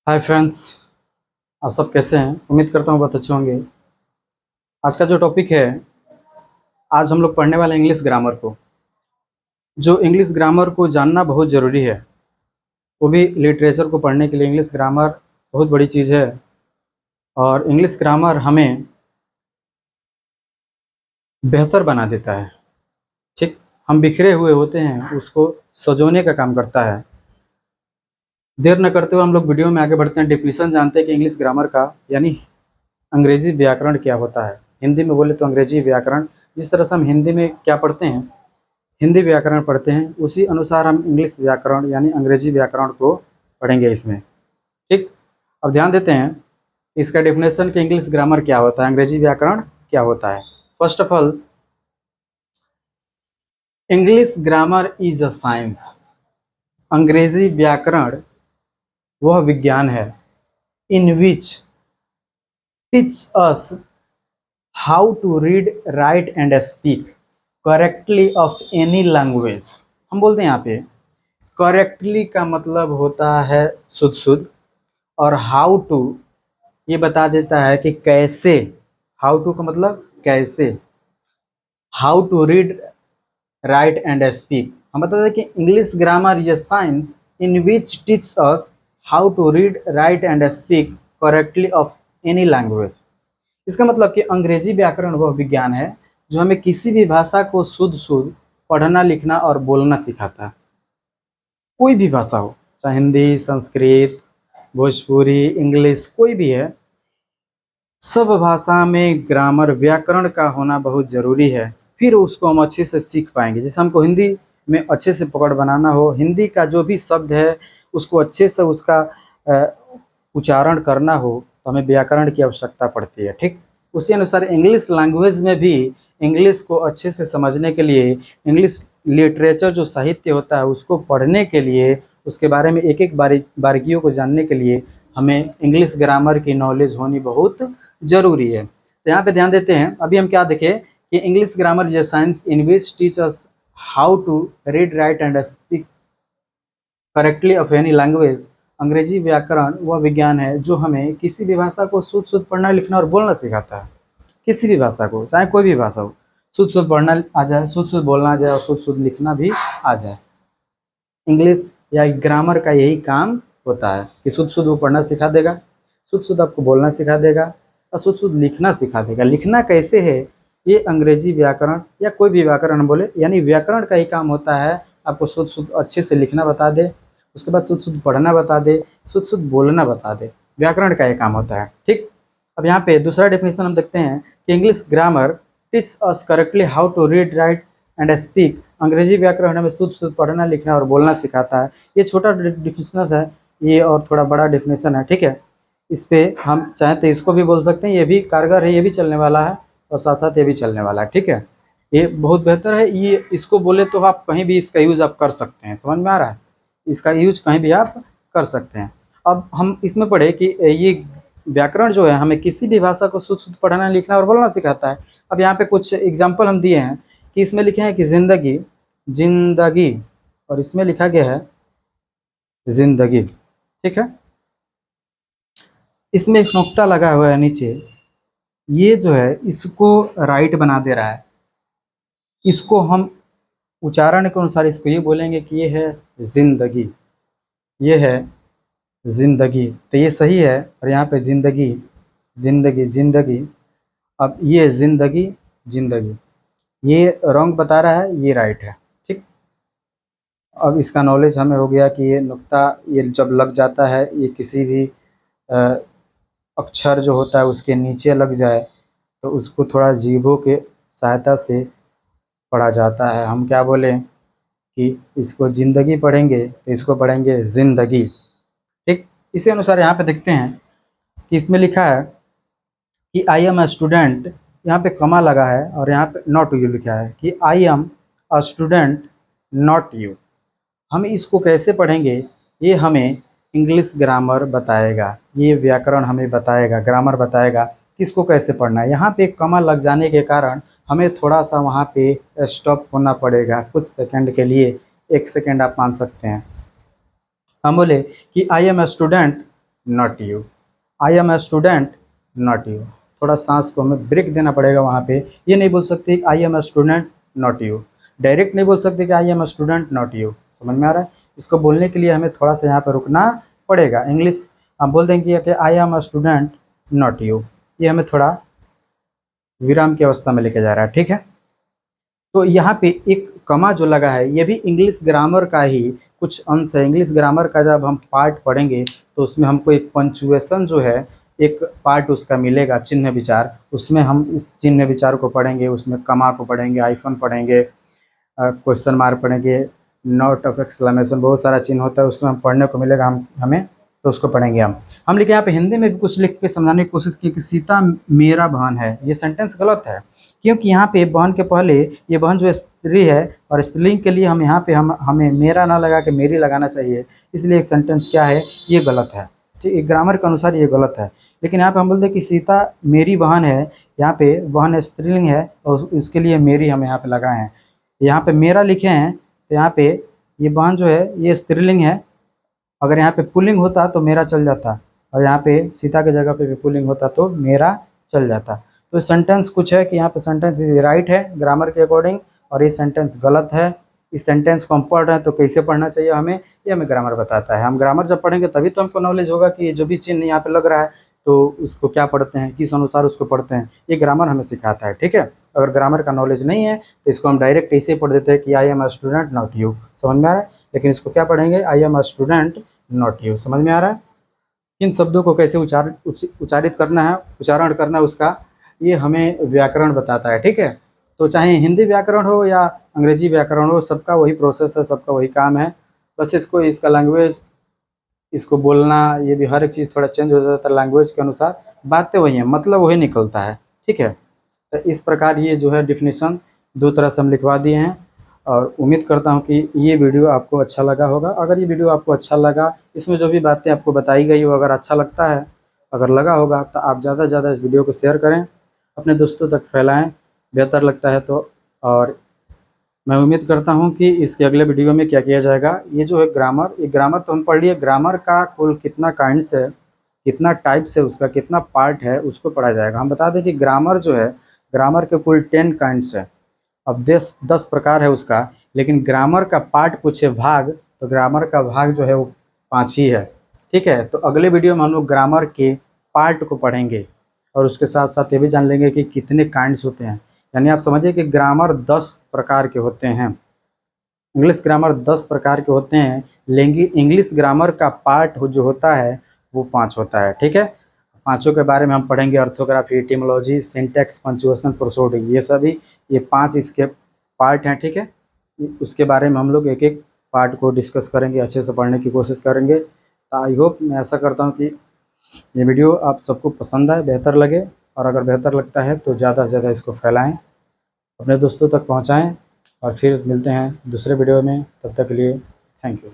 Hi friends. आप सब कैसे हैं? उम्मीद करता हूँ बहुत अच्छे होंगे। आज का जो टॉपिक है, आज हम लोग पढ़ने वाले हैं इंग्लिश ग्रामर को। जो इंग्लिश ग्रामर को जानना बहुत ज़रूरी है, वो भी लिटरेचर को पढ़ने के लिए। इंग्लिश ग्रामर बहुत बड़ी चीज़ है और इंग्लिश ग्रामर हमें बेहतर बना देता है। ठीक, हम बिखरे हुए होते हैं, उसको सजोने का काम करता है। देर न करते हुए हम लोग वीडियो में आगे बढ़ते हैं। डेफिनेशन जानते हैं कि इंग्लिश ग्रामर का यानी अंग्रेजी व्याकरण क्या होता है। हिंदी में बोले तो अंग्रेजी व्याकरण। जिस तरह से हम हिंदी में क्या पढ़ते हैं, हिंदी व्याकरण पढ़ते हैं, उसी अनुसार हम इंग्लिश व्याकरण यानी अंग्रेजी व्याकरण को पढ़ेंगे इसमें। ठीक, अब ध्यान देते हैं इसका डेफिनेशन कि इंग्लिश ग्रामर क्या होता है, अंग्रेजी व्याकरण क्या होता है। First of all, English grammar is a science. अंग्रेजी व्याकरण वह विज्ञान है in which teach us how to read, write and speak correctly of any language. हम बोलते हैं यहाँ पे करेक्टली का मतलब होता है शुद्ध शुद्ध, और हाउ टू ये बता देता है कि कैसे। हाउ टू का मतलब कैसे। How to read, write and speak. हम बता दें कि English grammar is a science in which teach us how to read, write and speak correctly of any language. इसका मतलब कि अंग्रेजी व्याकरण वह विज्ञान है जो हमें किसी भी भाषा को शुद्ध शुद्ध पढ़ना, लिखना और बोलना सिखाता है। कोई भी भाषा हो, चाहे हिंदी, संस्कृत, भोजपुरी, इंग्लिश, कोई भी है, सब भाषा में ग्रामर व्याकरण का होना बहुत ज़रूरी है। फिर उसको हम अच्छे से सीख पाएंगे। जैसे हमको हिंदी में अच्छे से पकड़ बनाना हो, हिंदी का जो भी शब्द है उसको अच्छे से उसका उच्चारण करना हो, तो हमें व्याकरण की आवश्यकता पड़ती है। ठीक, उसी अनुसार इंग्लिश लैंग्वेज में भी इंग्लिश को अच्छे से समझने के लिए, इंग्लिश लिटरेचर जो साहित्य होता है उसको पढ़ने के लिए, उसके बारे में एक एक बारीकियों को जानने के लिए हमें इंग्लिश ग्रामर की नॉलेज होनी बहुत ज़रूरी है। तो यहाँ पे ध्यान देते हैं। अभी हम क्या देखें कि English grammar is science in which teach us how to read, write and speak correctly of any language. अंग्रेजी व्याकरण वह विज्ञान है जो हमें किसी भी भाषा को शुद्ध शुद्ध पढ़ना, लिखना और बोलना सिखाता है। किसी भी भाषा को, चाहे कोई भी भाषा हो, शुद्ध शुद्ध पढ़ना आ जाए, शुद्ध शुद्ध बोलना आ जाए और शुद्ध शुद्ध लिखना भी आ जाए। इंग्लिश या ग्रामर का यही काम होता है कि शुद्ध शुद्ध वो पढ़ना सिखा देगा, शुद्ध शुद्ध आपको बोलना सिखा देगा और शुद्ध शुद्ध लिखना सिखा देगा। लिखना कैसे है, ये अंग्रेजी व्याकरण या कोई भी व्याकरण बोले, यानी व्याकरण का ही काम होता है आपको शुद्ध शुद्ध अच्छे से लिखना बता दे, उसके बाद शुद्ध शुद्ध पढ़ना बता दे, शुद्ध शुद्ध बोलना बता दे। व्याकरण का ये काम होता है। ठीक, अब यहाँ पे दूसरा डेफिनेशन हम देखते हैं कि English grammar teach us correctly how to read, write and speak. अंग्रेजी व्याकरण हमें शुद्ध शुद्ध पढ़ना, लिखना और बोलना सिखाता है। ये छोटा डेफिनेशन है ये, और थोड़ा बड़ा डेफिनेशन है। ठीक है, इस पे हम चाहें तो इसको भी बोल सकते हैं, ये भी कारगर है, ये भी चलने वाला है और साथ साथ ये भी चलने वाला है। ठीक है, ये बहुत बेहतर है। ये इसको बोले तो आप कहीं भी इसका यूज़ आप कर सकते हैं। समझ में आ रहा है? इसका यूज कहीं भी आप कर सकते हैं। अब हम इसमें पढ़े कि ये व्याकरण जो है हमें किसी भी भाषा को शुद्ध शुद्ध पढ़ना, लिखना और बोलना सिखाता है। अब यहाँ पे कुछ एग्जाम्पल हम दिए हैं कि इसमें लिखे हैं कि जिंदगी, जिंदगी, और इसमें लिखा गया है जिंदगी। ठीक है, इसमें एक नुक्ता लगा हुआ है नीचे, ये जो है इसको राइट बना दे रहा है। इसको हम उच्चारण के अनुसार इसको ये बोलेंगे कि ये है जिंदगी, ये है जिंदगी, तो ये सही है। और यहाँ पे जिंदगी, जिंदगी, जिंदगी, अब ये जिंदगी, जिंदगी, ये रॉन्ग बता रहा है, ये राइट है। ठीक, अब इसका नॉलेज हमें हो गया कि ये नुक्ता ये जब लग जाता है, ये किसी भी अ, अक्षर जो होता है उसके नीचे लग जाए तो उसको थोड़ा जीभों के सहायता से पढ़ा जाता है। हम क्या बोलें कि इसको ज़िंदगी पढ़ेंगे तो इसको पढ़ेंगे ज़िंदगी। ठीक, इसी अनुसार यहाँ पे देखते हैं कि इसमें लिखा है कि आई एम अ स्टूडेंट, यहाँ पे कमा लगा है और यहाँ पे नॉट यू लिखा है कि I am a student not you. हम इसको कैसे पढ़ेंगे ये हमें इंग्लिश ग्रामर बताएगा, ये व्याकरण हमें बताएगा, ग्रामर बताएगा किसको कैसे पढ़ना है। यहाँ पे कमा लग जाने के कारण हमें थोड़ा सा वहाँ पे स्टॉप होना पड़ेगा कुछ सेकंड के लिए, 1 सेकंड आप मान सकते हैं। हम बोले कि I am a student not you. I am a student not you. थोड़ा सांस को हमें ब्रेक देना पड़ेगा वहाँ पे। ये नहीं बोल सकते I am a student not you, direct नहीं बोल सकते कि I am a student not you. समझ में आ रहा है? इसको बोलने के लिए हमें थोड़ा सा यहाँ पर रुकना पड़ेगा। इंग्लिश हम बोल देंगे कि I am a student not you, ये हमें थोड़ा विराम की अवस्था में लेके जा रहा है, ठीक है। तो यहाँ पे एक कमा जो लगा है ये भी इंग्लिश ग्रामर का ही कुछ अंश है। इंग्लिश ग्रामर का जब हम पार्ट पढ़ेंगे तो उसमें हमको एक पंचुएशन जो है, एक पार्ट उसका मिलेगा, चिन्ह विचार। उसमें हम इस चिन्ह विचार को पढ़ेंगे, उसमें कमा को पढ़ेंगे, आइफन पढ़ेंगे, क्वेश्चन मार्क पढ़ेंगे, नोट ऑफ एक्सक्लेमेशन, बहुत सारा चिन्ह होता है उसमें हम पढ़ने को मिलेगा हमें, तो उसको पढ़ेंगे हम लिखे यहाँ पे हिंदी में भी कुछ लिख के समझाने की कोशिश की कि सीता मेरा बहन है। ये सेंटेंस गलत है, क्योंकि यहाँ पे बहन के पहले ये बहन जो स्त्री है, और स्त्रीलिंग के लिए हम यहाँ पे हमें मेरा ना लगा के मेरी लगाना चाहिए, इसलिए एक सेंटेंस क्या है, ये गलत है। ठीक, ग्रामर के अनुसार ये गलत है। लेकिन यहाँ पे हम बोलते हैं कि सीता मेरी बहन है, यहाँ पे बहन स्त्रीलिंग है और उसके लिए मेरी हम यहाँ पे लगाए हैं। यहाँ पे मेरा लिखे हैं तो यहाँ पे ये बहन जो है ये स्त्रीलिंग है। अगर यहाँ पे पुल्लिंग होता तो मेरा चल जाता, और यहाँ पे सीता के जगह पे भी पुल्लिंग होता तो मेरा चल जाता। तो सेंटेंस कुछ है कि यहाँ पे सेंटेंस राइट है ग्रामर के अकॉर्डिंग, और ये सेंटेंस गलत है। इस सेंटेंस को हम पढ़ रहे हैं तो कैसे पढ़ना चाहिए हमें, ये हमें ग्रामर बताता है। हम ग्रामर जब पढ़ेंगे तभी तो हमको नॉलेज होगा कि जो भी चिन्ह यहाँ पे लग रहा है तो उसको क्या पढ़ते हैं, किस अनुसार उसको पढ़ते हैं, ये ग्रामर हमें सिखाता है, ठीक है। अगर ग्रामर का नॉलेज नहीं है तो इसको हम डायरेक्ट ऐसे ही पढ़ देते हैं कि I am a student not you. समझ में आ रहा है? लेकिन इसको क्या पढ़ेंगे, I am a student not you. समझ में आ रहा है? किन शब्दों को कैसे उच्चारित करना है, उच्चारण करना है उसका, ये हमें व्याकरण बताता है, ठीक है। तो चाहे हिंदी व्याकरण हो या अंग्रेजी व्याकरण हो, सबका वही प्रोसेस है, सबका वही काम है। बस इसको इसका लैंग्वेज, इसको बोलना, ये भी हर एक चीज़ थोड़ा चेंज हो जाता है लैंग्वेज के अनुसार, बातें वही हैं, मतलब वही निकलता है, ठीक है। तो इस प्रकार ये जो है डिफिनीशन दो तरह से हम लिखवा दिए हैं, और उम्मीद करता हूँ कि ये वीडियो आपको अच्छा लगा होगा। अगर ये वीडियो आपको अच्छा लगा, इसमें जो भी बातें आपको बताई गई हो, अगर अच्छा लगता है, अगर लगा होगा तो आप ज़्यादा से ज़्यादा इस वीडियो को शेयर करें, अपने दोस्तों तक फैलाएं, बेहतर लगता है तो। और मैं उम्मीद करता हूँ कि इसके अगले वीडियो में क्या किया जाएगा, ये जो है ग्रामर, ये ग्रामर तो हम पढ़ लिए, ग्रामर का कुल कितना काइंड्स है, कितना टाइप्स है, उसका कितना पार्ट है, उसको पढ़ा जाएगा। हम बता दें कि ग्रामर जो है, ग्रामर के कुल 10 काइंड्स है। अब 10 प्रकार है उसका, लेकिन ग्रामर का पार्ट पूछे भाग, तो ग्रामर का भाग जो है वो 5 ही है, ठीक है। तो अगले वीडियो में हम लोग ग्रामर के पार्ट को पढ़ेंगे, और उसके साथ साथ ये भी जान लेंगे कि कितने काइंड्स होते हैं। यानी आप समझिए कि ग्रामर 10 प्रकार के होते हैं, इंग्लिश ग्रामर 10 प्रकार के होते हैं, लेकिन इंग्लिश ग्रामर का पार्ट जो होता है वो 5 होता है, ठीक है। पांचों के बारे में हम पढ़ेंगे, ऑर्थोग्राफी, एटिमोलॉजी, सिंटैक्स, पंक्चुएशन, प्रोसोडिंग, ये सभी, ये 5 इसके पार्ट हैं, ठीक है। उसके बारे में हम लोग एक एक पार्ट को डिस्कस करेंगे, अच्छे से पढ़ने की कोशिश करेंगे। आई होप, मैं ऐसा करता हूँ कि ये वीडियो आप सबको पसंद आए, बेहतर लगे, और अगर बेहतर लगता है तो ज़्यादा से ज़्यादा इसको फैलाएं, अपने दोस्तों तक पहुँचाएँ, और फिर मिलते हैं दूसरे वीडियो में। तब तक के लिए थैंक यू।